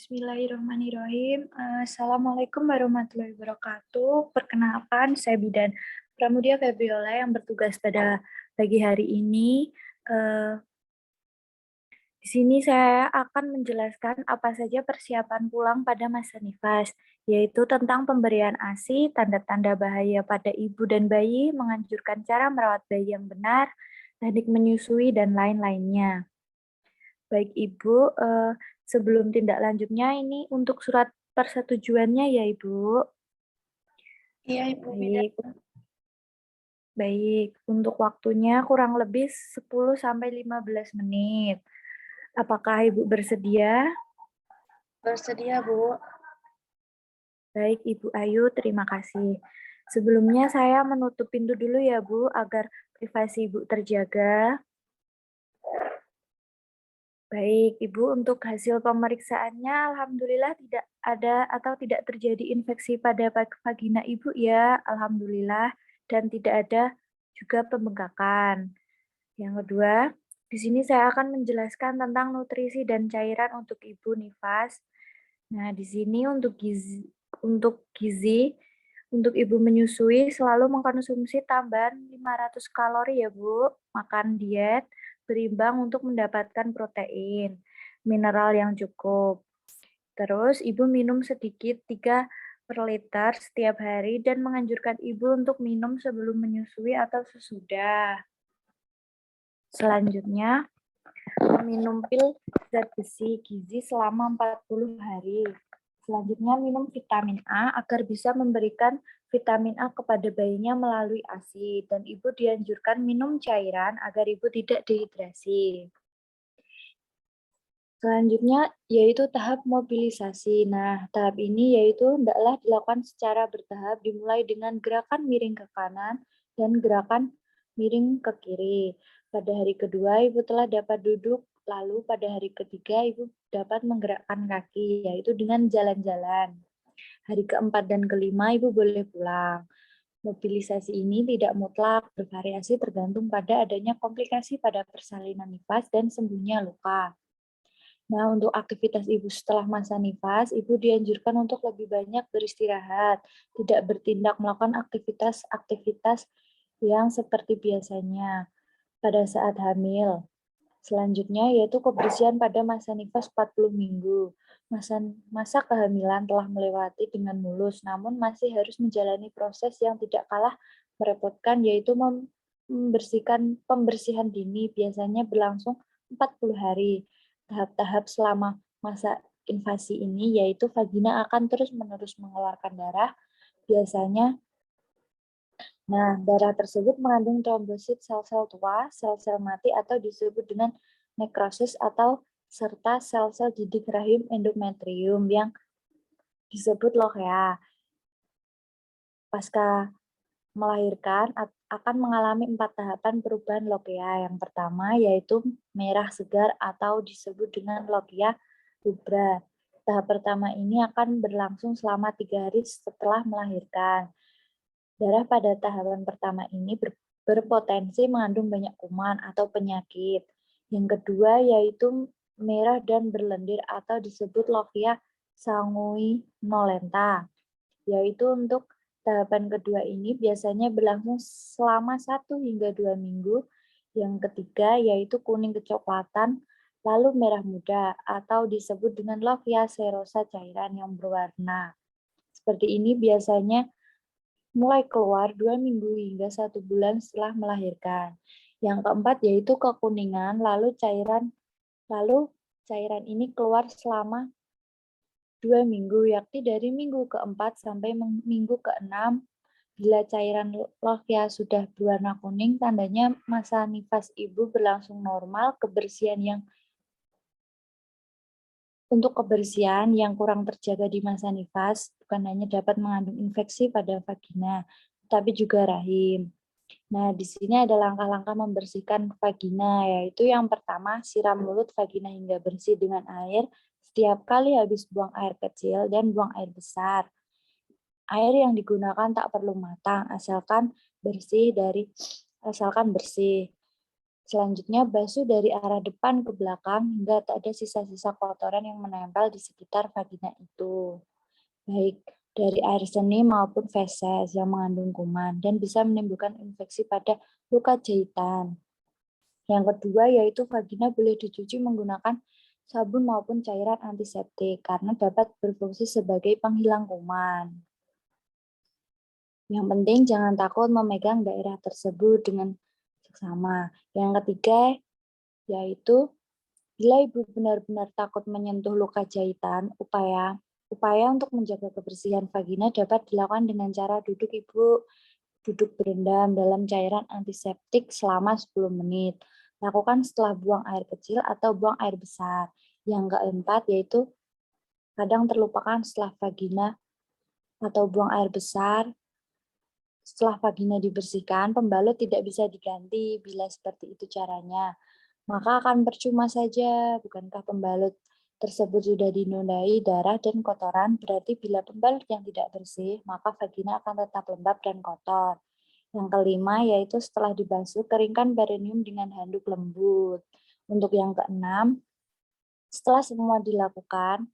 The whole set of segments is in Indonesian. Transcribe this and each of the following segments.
Bismillahirrahmanirrahim. Assalamualaikum warahmatullahi wabarakatuh. Perkenalkan, saya Bidan Pramudia Febriola yang bertugas pada pagi hari ini. Eh, di sini saya akan menjelaskan apa saja persiapan pulang pada masa nifas, yaitu tentang pemberian ASI, tanda-tanda bahaya pada ibu dan bayi, menganjurkan cara merawat bayi yang benar, teknik menyusui, dan lain-lainnya. Baik Ibu, sebelum tindak lanjutnya ini untuk surat persetujuannya ya Ibu. Iya, Ibu Bidan. Baik, baik. Untuk waktunya kurang lebih 10 sampai 15 menit. Apakah Ibu bersedia? Bersedia, Bu. Baik Ibu Ayu, terima kasih. Sebelumnya saya menutup pintu dulu ya Bu, agar privasi Ibu terjaga. Baik, Ibu, untuk hasil pemeriksaannya alhamdulillah tidak ada atau tidak terjadi infeksi pada vagina Ibu ya, alhamdulillah, dan tidak ada juga pembengkakan. Yang kedua, di sini saya akan menjelaskan tentang nutrisi dan cairan untuk Ibu nifas. Nah, di sini untuk gizi untuk Ibu menyusui selalu mengkonsumsi tambahan 500 kalori ya, Bu. Makan diet berimbang untuk mendapatkan protein, mineral yang cukup. Terus Ibu minum sedikit 3 per liter setiap hari dan menganjurkan Ibu untuk minum sebelum menyusui atau sesudah. Selanjutnya, minum pil zat besi gizi selama 40 hari. Selanjutnya, minum vitamin A agar bisa memberikan vitamin A kepada bayinya melalui ASI. Dan Ibu dianjurkan minum cairan agar Ibu tidak dehidrasi. Selanjutnya, yaitu tahap mobilisasi. Nah, tahap ini yaitu hendaklah dilakukan secara bertahap, dimulai dengan gerakan miring ke kanan dan gerakan miring ke kiri. Pada hari kedua, Ibu telah dapat duduk, lalu pada hari ketiga, Ibu dapat menggerakkan kaki, yaitu dengan jalan-jalan. Hari keempat dan kelima, Ibu boleh pulang. Mobilisasi ini tidak mutlak, bervariasi tergantung pada adanya komplikasi pada persalinan nifas dan sembuhnya luka. Nah, untuk aktivitas Ibu setelah masa nifas, Ibu dianjurkan untuk lebih banyak beristirahat, tidak bertindak melakukan aktivitas-aktivitas yang seperti biasanya pada saat hamil. Selanjutnya yaitu kebersihan pada masa nifas 40 minggu. Masa kehamilan telah melewati dengan mulus, namun masih harus menjalani proses yang tidak kalah merepotkan, yaitu membersihkan pembersihan dini, biasanya berlangsung 40 hari. Tahap-tahap selama masa invasi ini yaitu vagina akan terus-menerus mengeluarkan darah, biasanya. Nah, darah tersebut mengandung trombosit sel-sel tua, sel-sel mati atau disebut dengan nekrosis atau serta sel-sel didik rahim endometrium yang disebut lochea. Pasca melahirkan akan mengalami 4 tahapan perubahan lochea. Yang pertama yaitu merah segar atau disebut dengan lochea rubra. Tahap pertama ini akan berlangsung selama 3 hari setelah melahirkan. Darah pada tahapan pertama ini berpotensi mengandung banyak kuman atau penyakit. Yang kedua yaitu merah dan berlendir atau disebut lochia sanguinolenta. Yaitu untuk tahapan kedua ini biasanya berlangsung selama 1 hingga 2 minggu. Yang ketiga yaitu kuning kecoklatan, lalu merah muda atau disebut dengan lochia serosa cairan yang berwarna. Seperti ini biasanya mulai keluar 2 minggu hingga 1 bulan setelah melahirkan. Yang keempat yaitu kekuningan, lalu cairan ini keluar selama 2 minggu, yakni dari minggu keempat sampai minggu keenam. Bila cairan lochia sudah berwarna kuning, tandanya masa nifas ibu berlangsung normal. Untuk kebersihan yang kurang terjaga di masa nifas, bukan hanya dapat mengandung infeksi pada vagina, tapi juga rahim. Nah, di sini ada langkah-langkah membersihkan vagina, yaitu yang pertama, siram mulut vagina hingga bersih dengan air setiap kali habis buang air kecil dan buang air besar. Air yang digunakan tak perlu matang, asalkan bersih. Selanjutnya, basuh dari arah depan ke belakang hingga tak ada sisa-sisa kotoran yang menempel di sekitar vagina itu. Baik dari air seni maupun feses yang mengandung kuman dan bisa menimbulkan infeksi pada luka jahitan. Yang kedua yaitu vagina boleh dicuci menggunakan sabun maupun cairan antiseptik karena dapat berfungsi sebagai penghilang kuman. Yang penting jangan takut memegang daerah tersebut dengan seksama. Yang ketiga yaitu bila ibu benar-benar takut menyentuh luka jahitan, upaya untuk menjaga kebersihan vagina dapat dilakukan dengan cara duduk berendam dalam cairan antiseptik selama 10 menit. Lakukan setelah buang air kecil atau buang air besar. Yang keempat yaitu kadang terlupakan setelah vagina atau buang air besar. Setelah vagina dibersihkan, pembalut tidak bisa diganti bila seperti itu caranya. Maka akan percuma saja, bukankah pembalut tersebut sudah dinodai darah dan kotoran, berarti bila pembalut yang tidak bersih, maka vagina akan tetap lembab dan kotor. Yang kelima yaitu setelah dibasuh, keringkan perineum dengan handuk lembut. Untuk yang keenam, setelah semua dilakukan,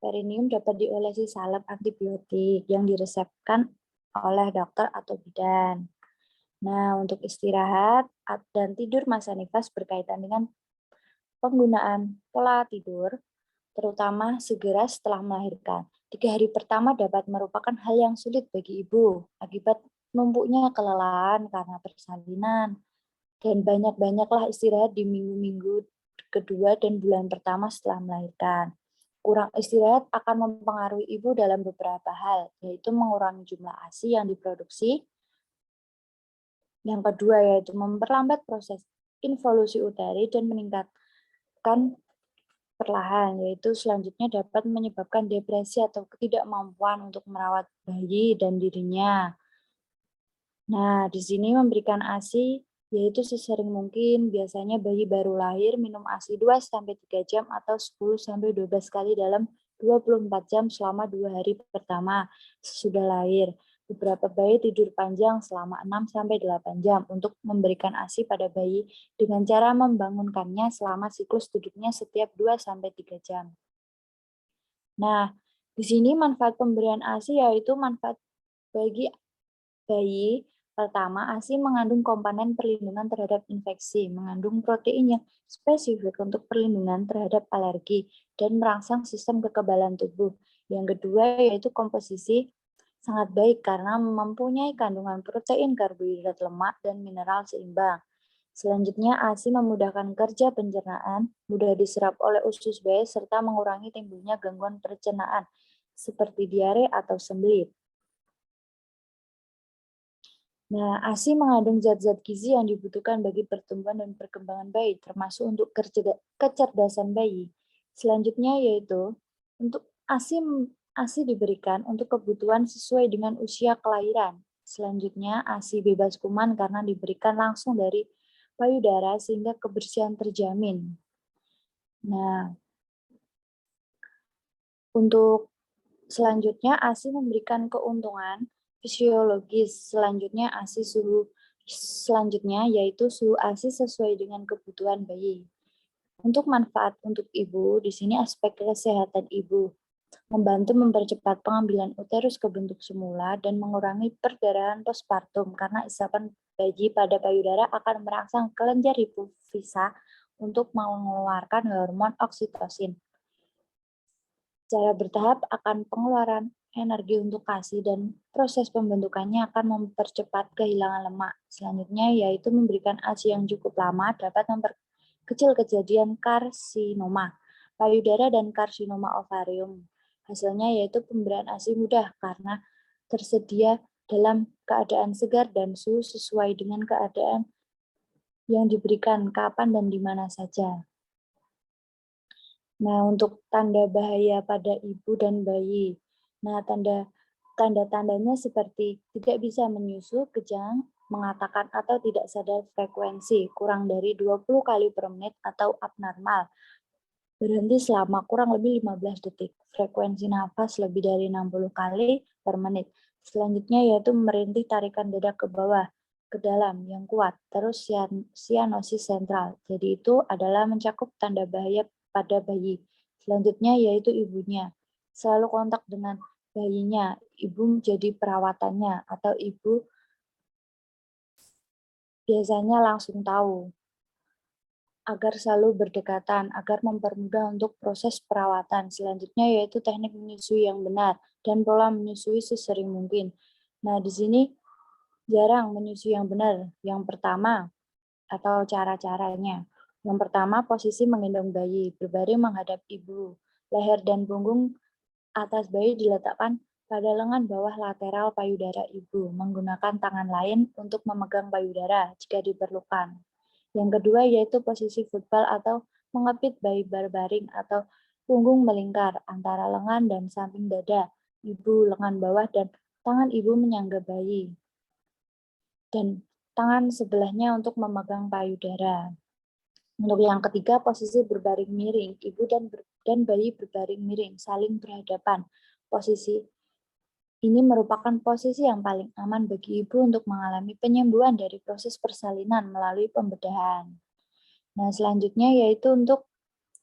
perineum dapat diolesi salep antibiotik yang diresepkan oleh dokter atau bidan. Nah, untuk istirahat dan tidur masa nifas berkaitan dengan penggunaan pola tidur, terutama segera setelah melahirkan. 3 hari pertama dapat merupakan hal yang sulit bagi ibu akibat numpuknya kelelahan karena persalinan. Dan banyak-banyaklah istirahat di minggu-minggu kedua dan bulan pertama setelah melahirkan. Kurang istirahat akan mempengaruhi ibu dalam beberapa hal, yaitu mengurangi jumlah ASI yang diproduksi. Yang kedua yaitu memperlambat proses involusi uteri dan meningkatkan perlahan, yaitu selanjutnya dapat menyebabkan depresi atau ketidakmampuan untuk merawat bayi dan dirinya. Nah, di sini memberikan ASI yaitu sesering mungkin, biasanya bayi baru lahir minum ASI 2-3 jam atau 10-12 kali dalam 24 jam selama 2 hari pertama sesudah lahir. Beberapa bayi tidur panjang selama 6-8 jam untuk memberikan ASI pada bayi dengan cara membangunkannya selama siklus duduknya setiap 2-3 jam. Nah, di sini manfaat pemberian ASI yaitu manfaat bagi bayi. Pertama, ASI mengandung komponen perlindungan terhadap infeksi, mengandung protein yang spesifik untuk perlindungan terhadap alergi, dan merangsang sistem kekebalan tubuh. Yang kedua yaitu komposisi sangat baik karena mempunyai kandungan protein, karbohidrat, lemak, dan mineral seimbang. Selanjutnya, ASI memudahkan kerja pencernaan, mudah diserap oleh usus bayi, serta mengurangi timbulnya gangguan pencernaan, seperti diare atau sembelit. Nah, ASI mengandung zat-zat gizi yang dibutuhkan bagi pertumbuhan dan perkembangan bayi, termasuk untuk kecerdasan bayi. Selanjutnya yaitu untuk ASI diberikan untuk kebutuhan sesuai dengan usia kelahiran. Selanjutnya ASI bebas kuman karena diberikan langsung dari payudara sehingga kebersihan terjamin. Nah, untuk selanjutnya ASI memberikan keuntungan fisiologis. Selanjutnya yaitu suhu ASI sesuai dengan kebutuhan bayi. Untuk manfaat untuk ibu, di sini aspek kesehatan ibu membantu mempercepat pengambilan uterus ke bentuk semula dan mengurangi perdarahan postpartum karena isapan bayi pada payudara akan merangsang kelenjar hipofisa untuk mengeluarkan hormon oksitosin. Secara bertahap akan pengeluaran energi untuk ASI dan proses pembentukannya akan mempercepat kehilangan lemak. Selanjutnya yaitu memberikan ASI yang cukup lama dapat memperkecil kejadian karsinoma payudara dan karsinoma ovarium. Hasilnya yaitu pemberian ASI mudah karena tersedia dalam keadaan segar dan suhu sesuai dengan keadaan yang diberikan kapan dan di mana saja. Nah, untuk tanda bahaya pada ibu dan bayi. Nah, tanda-tandanya seperti tidak bisa menyusu, kejang, mengatakan atau tidak sadar frekuensi, kurang dari 20 kali per menit atau abnormal. Berhenti selama kurang lebih 15 detik. Frekuensi nafas lebih dari 60 kali per menit. Selanjutnya yaitu merintih tarikan dada ke bawah. ke dalam yang kuat, terus sianosis sentral. Jadi itu adalah mencakup tanda bahaya pada bayi. Selanjutnya yaitu ibunya. Selalu kontak dengan bayinya, ibu jadi perawatannya, atau ibu biasanya langsung tahu agar selalu berdekatan, agar mempermudah untuk proses perawatan. Selanjutnya yaitu teknik menyusui yang benar dan pola menyusui sesering mungkin. Nah, di sini jarang menyusui yang benar. Yang pertama, atau cara-caranya. Yang pertama, posisi menggendong bayi, berbaring menghadap ibu. Leher dan punggung atas bayi diletakkan pada lengan bawah lateral payudara ibu, menggunakan tangan lain untuk memegang payudara jika diperlukan. Yang kedua yaitu posisi football atau mengepit bayi berbaring atau punggung melingkar antara lengan dan samping dada ibu, lengan bawah dan tangan ibu menyangga bayi. Dan tangan sebelahnya untuk memegang payudara. Untuk yang ketiga, posisi berbaring miring. Ibu dan bayi berbaring miring, saling berhadapan. Posisi ini merupakan posisi yang paling aman bagi ibu untuk mengalami penyembuhan dari proses persalinan melalui pembedahan. Nah, selanjutnya yaitu untuk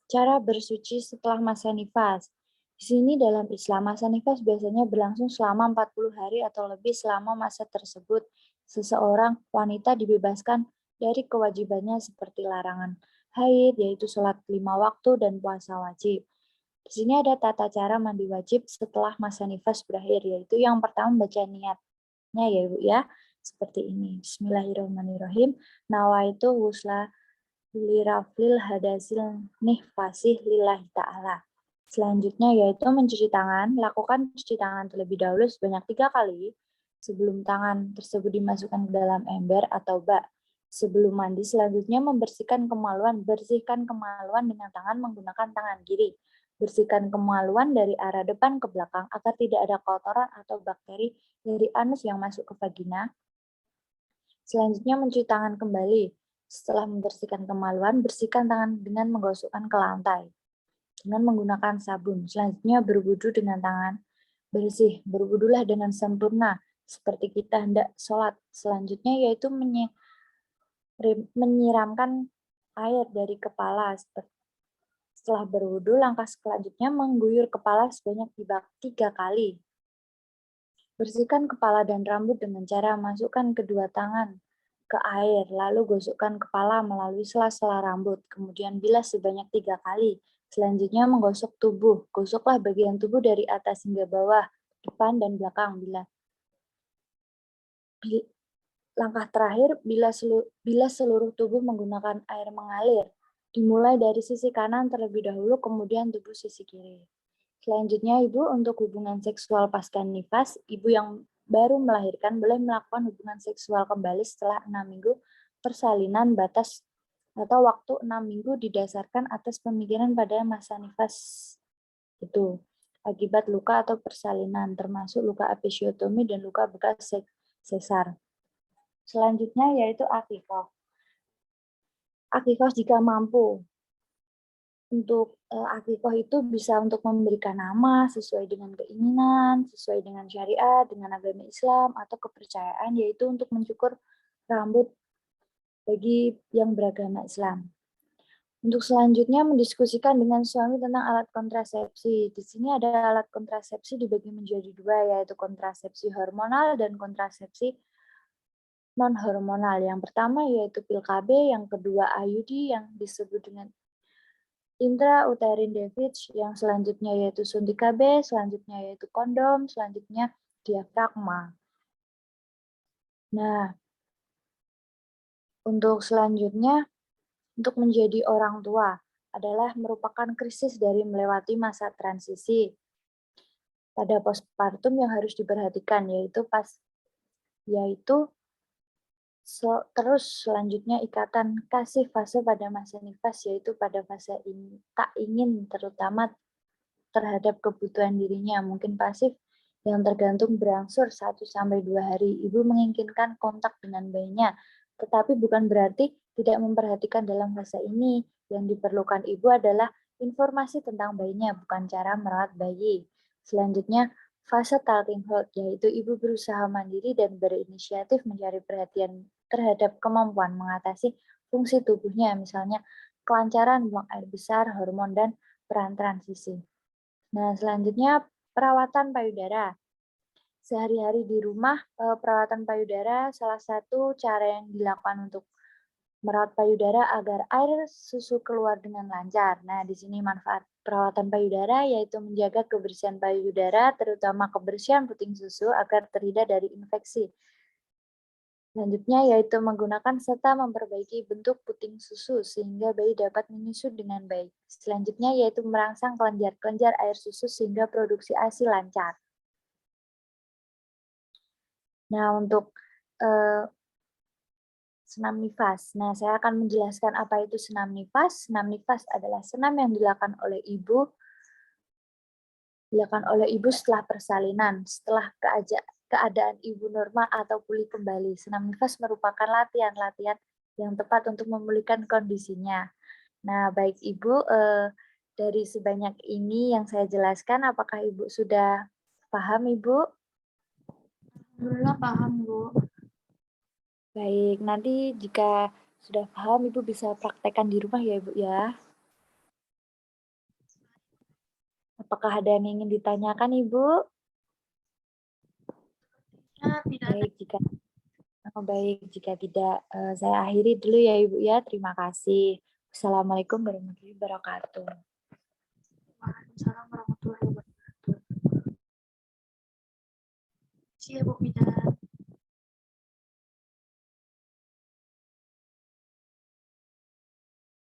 cara bersuci setelah masa nifas. Di sini dalam Islam, masa nifas biasanya berlangsung selama 40 hari atau lebih. Selama masa tersebut, seseorang wanita dibebaskan dari kewajibannya seperti larangan haid, yaitu sholat 5 waktu dan puasa wajib. Di sini ada tata cara mandi wajib setelah masa nifas berakhir, yaitu yang pertama baca niatnya ya Ibu ya, seperti ini. Bismillahirrahmanirrahim. Nawaitu husla liraflil hadasil nifasih lillahi ta'ala. Selanjutnya yaitu mencuci tangan. Lakukan cuci tangan terlebih dahulu sebanyak 3 kali sebelum tangan tersebut dimasukkan ke dalam ember atau bak. Sebelum mandi, selanjutnya membersihkan kemaluan. Bersihkan kemaluan dengan tangan menggunakan tangan kiri. Bersihkan kemaluan dari arah depan ke belakang agar tidak ada kotoran atau bakteri dari anus yang masuk ke vagina. Selanjutnya mencuci tangan kembali. Setelah membersihkan kemaluan, bersihkan tangan dengan menggosokkan ke lantai dengan menggunakan sabun. Selanjutnya berwudu dengan tangan bersih. Berwudulah dengan sempurna seperti kita hendak sholat. Selanjutnya yaitu menyiramkan air dari kepala. Setelah berwudu, langkah selanjutnya mengguyur kepala sebanyak 3 kali. Bersihkan kepala dan rambut dengan cara masukkan kedua tangan ke air, lalu gosokkan kepala melalui sela-sela rambut, kemudian bilas sebanyak 3 kali. Selanjutnya menggosok tubuh. Gosoklah bagian tubuh dari atas hingga bawah, depan dan belakang. Langkah terakhir, bilas seluruh tubuh menggunakan air mengalir. Dimulai dari sisi kanan terlebih dahulu, kemudian tubuh sisi kiri. Selanjutnya, Ibu, untuk hubungan seksual pasca nifas, Ibu yang baru melahirkan boleh melakukan hubungan seksual kembali setelah 6 minggu persalinan. Batas atau waktu 6 minggu didasarkan atas pemikiran pada masa nifas itu akibat luka atau persalinan, termasuk luka episiotomi dan luka bekas sesar. Selanjutnya yaitu akikah. Akikah jika mampu. Untuk akikah itu bisa untuk memberikan nama sesuai dengan keinginan, sesuai dengan syariat, dengan agama Islam, atau kepercayaan, yaitu untuk mencukur rambut bagi yang beragama Islam. Untuk selanjutnya mendiskusikan dengan suami tentang alat kontrasepsi. Di sini ada alat kontrasepsi dibagi menjadi 2, yaitu kontrasepsi hormonal dan kontrasepsi non-hormonal. Yang pertama yaitu pil KB, yang kedua IUD yang disebut dengan intrauterine device, yang selanjutnya yaitu suntik KB, selanjutnya yaitu kondom, selanjutnya diafragma. Nah, untuk selanjutnya, untuk menjadi orang tua adalah merupakan krisis dari melewati masa transisi pada postpartum yang harus diperhatikan, yaitu terus selanjutnya ikatan kasih fase pada masa nifas, yaitu pada fase ini tak ingin terutama terhadap kebutuhan dirinya, mungkin pasif yang tergantung berangsur 1-2 hari. Ibu menginginkan kontak dengan bayinya, tetapi bukan berarti tidak memperhatikan dalam fase ini. Yang diperlukan ibu adalah informasi tentang bayinya, bukan cara merawat bayi. Selanjutnya, fase talking hold, yaitu ibu berusaha mandiri dan berinisiatif mencari perhatian terhadap kemampuan mengatasi fungsi tubuhnya, misalnya kelancaran buang air besar, hormon, dan peran transisi. Nah, selanjutnya perawatan payudara. Sehari-hari di rumah, perawatan payudara salah satu cara yang dilakukan untuk merawat payudara agar air susu keluar dengan lancar. Nah, di sini manfaat perawatan payudara yaitu menjaga kebersihan payudara, terutama kebersihan puting susu agar terhindar dari infeksi. Selanjutnya yaitu menggunakan serta memperbaiki bentuk puting susu sehingga bayi dapat menyusu dengan baik. Selanjutnya yaitu merangsang kelenjar-kelenjar air susu sehingga produksi ASI lancar. Nah, untuk senam nifas. Nah, saya akan menjelaskan apa itu senam nifas. Senam nifas adalah senam yang dilakukan oleh ibu setelah persalinan, setelah keadaan ibu normal atau pulih kembali. Senam nifas merupakan latihan-latihan yang tepat untuk memulihkan kondisinya. Nah, baik Ibu, dari sebanyak ini yang saya jelaskan, apakah Ibu sudah paham, Ibu? Alhamdulillah paham, Bu. Baik, nanti jika sudah paham, Ibu bisa praktekkan di rumah ya, Ibu ya. Apakah ada yang ingin ditanyakan, Ibu? Ya, tidak ada. Baik, jika tidak, saya akhiri dulu ya, Ibu ya. Terima kasih. Assalamualaikum warahmatullahi wabarakatuh. Waalaikumsalam warahmatullahi wabarakatuh. Siap, Bu Bida.